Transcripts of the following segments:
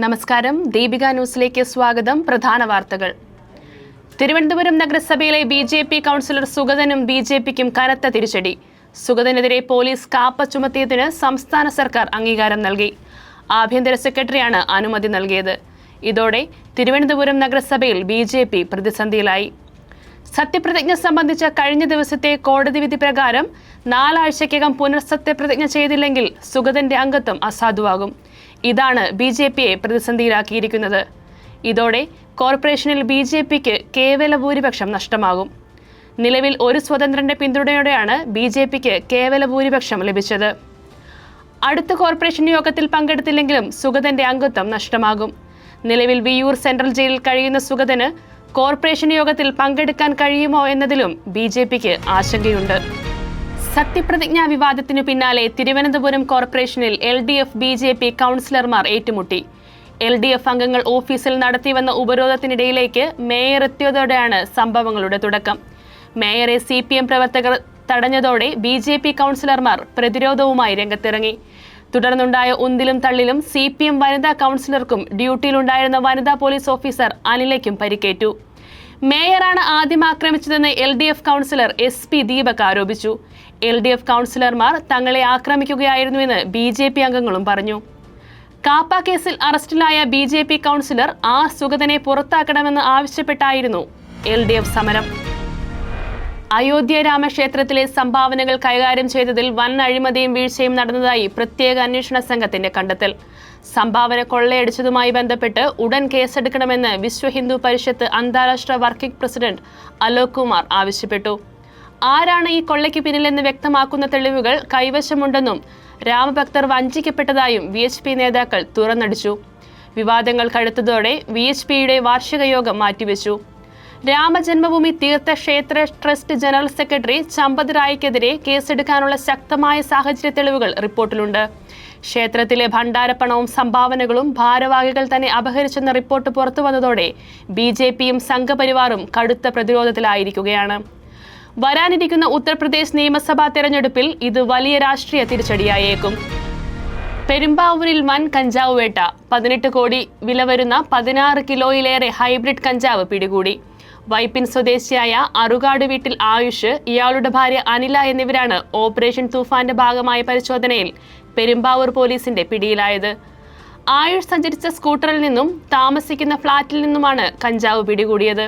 നമസ്കാരം, ദീപിക ന്യൂസിലേക്ക് സ്വാഗതം. പ്രധാന വാർത്തകൾ. തിരുവനന്തപുരം നഗരസഭയിലെ ബി.ജെ.പി. കൗൺസിലർ സുഗതനും ബി.ജെ.പിക്കും കനത്ത തിരിച്ചടി. സുഗതനെതിരെ പോലീസ് കാപ്പ ചുമത്തിയതിന് സംസ്ഥാന സർക്കാർ അംഗീകാരം നൽകി. ആഭ്യന്തര സെക്രട്ടറിയാണ് അനുമതി നൽകിയത്. ഇതോടെ തിരുവനന്തപുരം നഗരസഭയിൽ ബി.ജെ.പി. പ്രതിസന്ധിയിലായി. സത്യപ്രതിജ്ഞ സംബന്ധിച്ച കഴിഞ്ഞ ദിവസത്തെ കോടതി വിധി പ്രകാരം 4 ആഴ്ചയ്ക്കകം പുനർസത്യപ്രതിജ്ഞ ചെയ്തില്ലെങ്കിൽ സുഗതന്റെ അംഗത്വം അസാധുവാകും. ഇതാണ് ബി.ജെ.പിയെ പ്രതിസന്ധിയിലാക്കിയിരിക്കുന്നത്. ഇതോടെ കോർപ്പറേഷനിൽ ബി.ജെ.പിക്ക് കേവല ഭൂരിപക്ഷം നഷ്ടമാകും. നിലവിൽ ഒരു സ്വതന്ത്രന്റെ പിന്തുണയോടെയാണ് ബി.ജെ.പിക്ക് കേവല ഭൂരിപക്ഷം ലഭിച്ചത്. അടുത്ത കോർപ്പറേഷൻ യോഗത്തിൽ പങ്കെടുത്തില്ലെങ്കിലും സുഗതന്റെ അംഗത്വം നഷ്ടമാകും. നിലവിൽ വിയ്യൂർ സെൻട്രൽ ജയിലിൽ കഴിയുന്ന സുഗതന് കോർപ്പറേഷൻ യോഗത്തിൽ പങ്കെടുക്കാൻ കഴിയുമോ എന്നതിലും ബി.ജെ.പിക്ക് ആശങ്കയുണ്ട്. സത്യപ്രതിജ്ഞാ വിവാദത്തിനു പിന്നാലെ തിരുവനന്തപുരം കോർപ്പറേഷനിൽ എൽ.ഡി.എഫ്. ബി.ജെ.പി. കൗൺസിലർമാർ ഏറ്റുമുട്ടി. എൽ.ഡി.എഫ്. അംഗങ്ങൾ ഓഫീസിൽ നടത്തിവന്ന ഉപരോധത്തിനിടയിലേക്ക് മേയർ എത്തിയതോടെയാണ് സംഭവങ്ങളുടെ തുടക്കം. മേയറെ CPM പ്രവർത്തകർ തടഞ്ഞതോടെ ബി.ജെ.പി. കൗൺസിലർമാർ പ്രതിരോധവുമായി രംഗത്തിറങ്ങി. തുടർന്നുണ്ടായ ഉന്തിലും തള്ളിലും CPM വനിതാ കൗൺസിലർക്കും ഡ്യൂട്ടിയിലുണ്ടായിരുന്ന വനിതാ പോലീസ് ഓഫീസർ അനിലയ്ക്കും പരിക്കേറ്റു. മേയറാണ് ആദ്യം ആക്രമിച്ചതെന്ന് LDF കൗൺസിലർ SP ദീപക് ആരോപിച്ചു. LDF കൗൺസിലർമാർ തങ്ങളെ ആക്രമിക്കുകയായിരുന്നുവെന്ന് BJP അംഗങ്ങളും പറഞ്ഞു. കാപ്പ കേസിൽ അറസ്റ്റിലായ BJP കൗൺസിലർ സുഗതനെ പുറത്താക്കണമെന്ന് ആവശ്യപ്പെട്ടായിരുന്നു LDF സമരം. അയോധ്യ രാമക്ഷേത്രത്തിലെ സംഭാവനകൾ കൈകാര്യം ചെയ്തതിൽ വൻ അഴിമതിയും വീഴ്ചയും നടന്നതായി പ്രത്യേക അന്വേഷണ സംഘത്തിന്റെ കണ്ടെത്തൽ. സംഭാവന കൊള്ളയടിച്ചതുമായി ബന്ധപ്പെട്ട് ഉടൻ കേസെടുക്കണമെന്ന് വിശ്വ ഹിന്ദു പരിഷത്ത് അന്താരാഷ്ട്ര വർക്കിംഗ് പ്രസിഡന്റ് അലോക് കുമാർ ആവശ്യപ്പെട്ടു. ആരാണ് ഈ കൊള്ളയ്ക്ക് പിന്നിലെന്ന് വ്യക്തമാക്കുന്ന തെളിവുകൾ കൈവശമുണ്ടെന്നും രാമഭക്തർ വഞ്ചിക്കപ്പെട്ടതായും VHP നേതാക്കൾ തുറന്നടിച്ചു. വിവാദങ്ങൾ കടുത്തതോടെ VHPയുടെ വാർഷിക യോഗം മാറ്റിവെച്ചു. Ramjanmabhoomi Teerthkshetra Trust general secretary Champat റായിക്കെതിരെ കേസെടുക്കാനുള്ള ശക്തമായ സാഹചര്യ തെളിവുകൾ റിപ്പോർട്ടിലുണ്ട്. ക്ഷേത്രത്തിലെ ഭണ്ഡാരപ്പണവും സംഭാവനകളും ഭാരവാഹികൾ തന്നെ അപഹരിച്ചെന്ന റിപ്പോർട്ട് പുറത്തു വന്നതോടെ BJPയും സംഘപരിവാറും കടുത്ത പ്രതിരോധത്തിലായിരിക്കുകയാണ്. വരാനിരിക്കുന്ന ഉത്തർപ്രദേശ് നിയമസഭാ തെരഞ്ഞെടുപ്പിൽ ഇത് വലിയ രാഷ്ട്രീയ തിരിച്ചടിയായേക്കും. പെരുമ്പാവൂരിൽ വൻ കഞ്ചാവ് വേട്ട. 18 കോടി വില വരുന്ന 16 കിലോയിലേറെ ഹൈബ്രിഡ് കഞ്ചാവ് പിടികൂടി. വൈപ്പിൻ സ്വദേശിയായ അറുകാട് വീട്ടിൽ ആയുഷ്, ഇയാളുടെ ഭാര്യ അനില എന്നിവരാണ് ഓപ്പറേഷൻ തൂഫാന്റെ ഭാഗമായ പരിശോധനയിൽ പെരുമ്പാവൂർ പോലീസിന്റെ പിടിയിലായത്. ആയുഷ് സഞ്ചരിച്ച സ്കൂട്ടറിൽ നിന്നും താമസിക്കുന്ന ഫ്ളാറ്റിൽ നിന്നുമാണ് കഞ്ചാവ് പിടികൂടിയത്.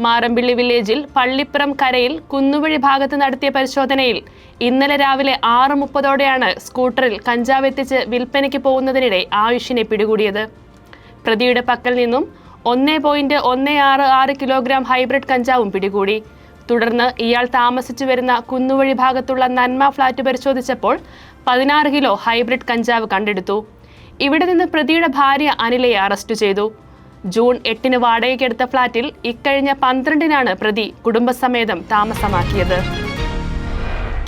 മാറമ്പിള്ളി വില്ലേജിൽ പള്ളിപ്പുറം കരയിൽ കുന്നുവഴി ഭാഗത്ത് നടത്തിയ പരിശോധനയിൽ ഇന്നലെ രാവിലെ 6:30ഓടെയാണ് സ്കൂട്ടറിൽ കഞ്ചാവ് എത്തിച്ച് വിൽപ്പനയ്ക്ക് പോകുന്നതിനിടെ ആയുഷിനെ പിടികൂടിയത്. പ്രതിയുടെ പക്കൽ നിന്നും 1.166 കിലോഗ്രാം ഹൈബ്രിഡ് കഞ്ചാവും പിടികൂടി. തുടർന്ന് ഇയാൾ താമസിച്ചു വരുന്ന കുന്നുവഴി ഭാഗത്തുള്ള നന്മ ഫ്ളാറ്റ് പരിശോധിച്ചപ്പോൾ 16 കിലോ ഹൈബ്രിഡ് കഞ്ചാവ് കണ്ടെടുത്തു. ഇവിടെ നിന്ന് പ്രതിയുടെ ഭാര്യ അനിലയെ അറസ്റ്റ് ചെയ്തു. ജൂൺ 8-ന് വാടകയ്ക്കെടുത്ത ഫ്ളാറ്റിൽ ഇക്കഴിഞ്ഞ 12-നാണ് പ്രതി കുടുംബസമേതം താമസമാക്കിയത്.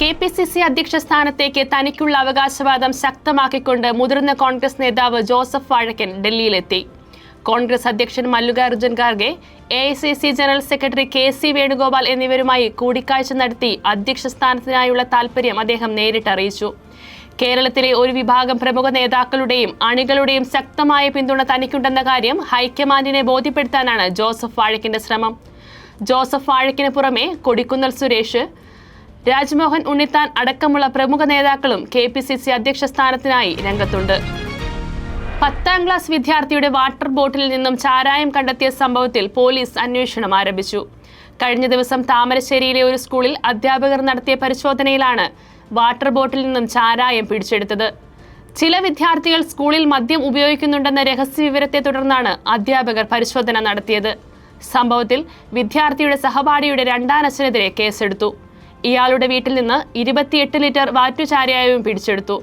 KPCC അധ്യക്ഷ സ്ഥാനത്തേക്ക് തനിക്കുള്ള അവകാശവാദം ശക്തമാക്കിക്കൊണ്ട് മുതിർന്ന കോൺഗ്രസ് നേതാവ് ജോസഫ് വാഴക്കൻ ഡൽഹിയിലെത്തി. കോൺഗ്രസ് അധ്യക്ഷൻ Mallikarjun Kharge, AICC general secretary KC Venugopal എന്നിവരുമായി കൂടിക്കാഴ്ച നടത്തി അധ്യക്ഷ സ്ഥാനത്തിനായുള്ള താൽപര്യം അദ്ദേഹം നേരിട്ട് അറിയിച്ചു. കേരളത്തിലെ ഒരു വിഭാഗം പ്രമുഖ നേതാക്കളുടെയും അണികളുടെയും ശക്തമായ പിന്തുണ തനിക്കുണ്ടെന്ന കാര്യം ഹൈക്കമാൻഡിനെ ബോധ്യപ്പെടുത്താനാണ് ജോസഫ് വാഴക്കന്റെ ശ്രമം. ജോസഫ് വാഴക്കിന് പുറമെ കൊടിക്കുന്നിൽ സുരേഷ്, രാജ്മോഹൻ ഉണ്ണിത്താൻ അടക്കമുള്ള പ്രമുഖ നേതാക്കളും KPCC അധ്യക്ഷ സ്ഥാനത്തിനായി രംഗത്തുണ്ട്. 10ാം ക്ലാസ് വിദ്യാർത്ഥിയുടെ വാട്ടർ ബോട്ടിലിൽ നിന്നും ചാരായം കണ്ടെത്തിയ സംഭവത്തിൽ പോലീസ് അന്വേഷണം ആരംഭിച്ചു. കഴിഞ്ഞ ദിവസം താമരശ്ശേരിയിലെ ഒരു സ്കൂളിൽ അധ്യാപകർ നടത്തിയ പരിശോധനയിലാണ് വാട്ടർ ബോട്ടിലിൽ നിന്നും ചാരായം പിടിച്ചെടുത്തത്. ചില വിദ്യാർത്ഥികൾ സ്കൂളിൽ മദ്യം ഉപയോഗിക്കുന്നുണ്ടെന്ന രഹസ്യവിവരത്തെ തുടർന്നാണ് അധ്യാപകർ പരിശോധന നടത്തിയത്. സംഭവത്തിൽ വിദ്യാർത്ഥിയുടെ സഹപാഠിയുടെ രണ്ടാനച്ഛനെതിരെ കേസെടുത്തു. ഇയാളുടെ വീട്ടിൽ നിന്ന് 28 ലിറ്റർ വാറ്റുചാരായവും പിടിച്ചെടുത്തു.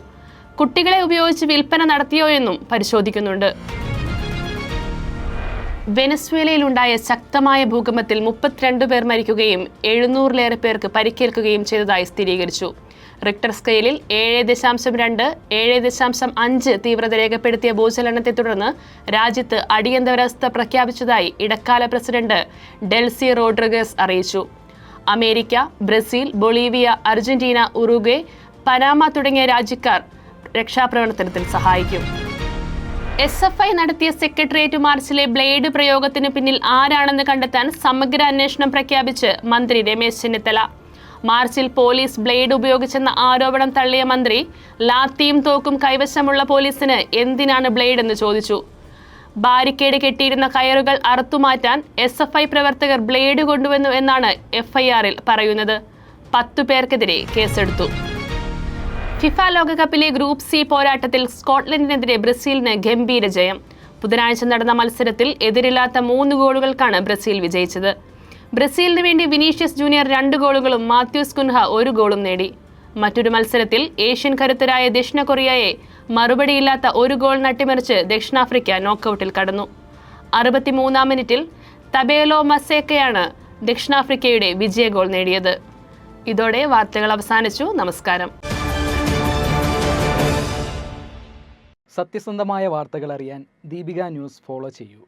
കുട്ടികളെ ഉപയോഗിച്ച് വിൽപ്പന നടത്തിയോ എന്നും പരിശോധിക്കുന്നുണ്ട്. വെനസ്വേലയിലുണ്ടായ ശക്തമായ ഭൂകമ്പത്തിൽ 32 പേർ മരിക്കുകയും 700-ലേറെ പേർക്ക് പരിക്കേൽക്കുകയും ചെയ്തതായി സ്ഥിരീകരിച്ചു. റിക്ടർ സ്കെയിലിൽ 7.2, 7.5 തീവ്രത രേഖപ്പെടുത്തിയ ഭൂചലനത്തെ തുടർന്ന് രാജ്യത്ത് അടിയന്തരാവസ്ഥ പ്രഖ്യാപിച്ചതായി ഇടക്കാല പ്രസിഡന്റ് ഡെൽസി റോഡ്രിഗസ് അറിയിച്ചു. America, Brazil, Bolivia, Argentina, Uruguay, Panama തുടങ്ങിയ രാജ്യക്കാർ രക്ഷാപ്രവർത്തനത്തിൽ സഹായിക്കും. SFI നടത്തിയ സെക്രട്ടേറിയറ്റ് മാർച്ചിലെ ബ്ലേഡ് പ്രയോഗത്തിന് പിന്നിൽ ആരാണെന്ന് കണ്ടെത്താൻ സമഗ്ര അന്വേഷണം പ്രഖ്യാപിച്ച് മന്ത്രി രമേശ് ചെന്നിത്തല. മാർച്ചിൽ പോലീസ് ബ്ലേഡ് ഉപയോഗിച്ചെന്ന ആരോപണം തള്ളിയ മന്ത്രി ലാത്തിയും തോക്കും കൈവശമുള്ള പോലീസിന് എന്തിനാണ് ബ്ലേഡ് എന്ന് ചോദിച്ചു. ബാരിക്കേഡ് കെട്ടിയിരുന്ന കയറുകൾ അറുത്തുമാറ്റാൻ SFI പ്രവർത്തകർ ബ്ലേഡ് കൊണ്ടുവന്നു എന്നാണ് FIR-ൽ പറയുന്നത്. 10 പേർക്കെതിരെ കേസെടുത്തു. ഫിഫ ലോകകപ്പിലെ ഗ്രൂപ്പ് C പോരാട്ടത്തിൽ സ്കോട്ട്ലൻഡിനെതിരെ ബ്രസീലിന് ഗംഭീര ജയം. ബുധനാഴ്ച നടന്ന മത്സരത്തിൽ എതിരില്ലാത്ത 3 ഗോളുകൾക്കാണ് ബ്രസീൽ വിജയിച്ചത്. ബ്രസീലിന് വേണ്ടി വിനീഷ്യസ് ജൂനിയർ 2 ഗോളുകളും മാത്യൂസ് കുൻഹ 1 ഗോളും നേടി. മറ്റൊരു മത്സരത്തിൽ ഏഷ്യൻ കരുത്തരായ ദക്ഷിണ കൊറിയയെ മറുപടിയില്ലാത്ത 1 ഗോൾ നട്ടിമറിച്ച് ദക്ഷിണാഫ്രിക്ക നോക്കൌട്ടിൽ കടന്നു. 63-ാം മിനിറ്റിൽ തബേലോ മസേക്കയാണ് ദക്ഷിണാഫ്രിക്കയുടെ വിജയ ഗോൾ നേടിയത്. ഇതോടെ വാർത്തകൾ അവസാനിച്ചു. നമസ്കാരം. സത്യസന്ധമായ വാർത്തകൾ അറിയാൻ ദീപിക ന്യൂസ് ഫോളോ ചെയ്യൂ.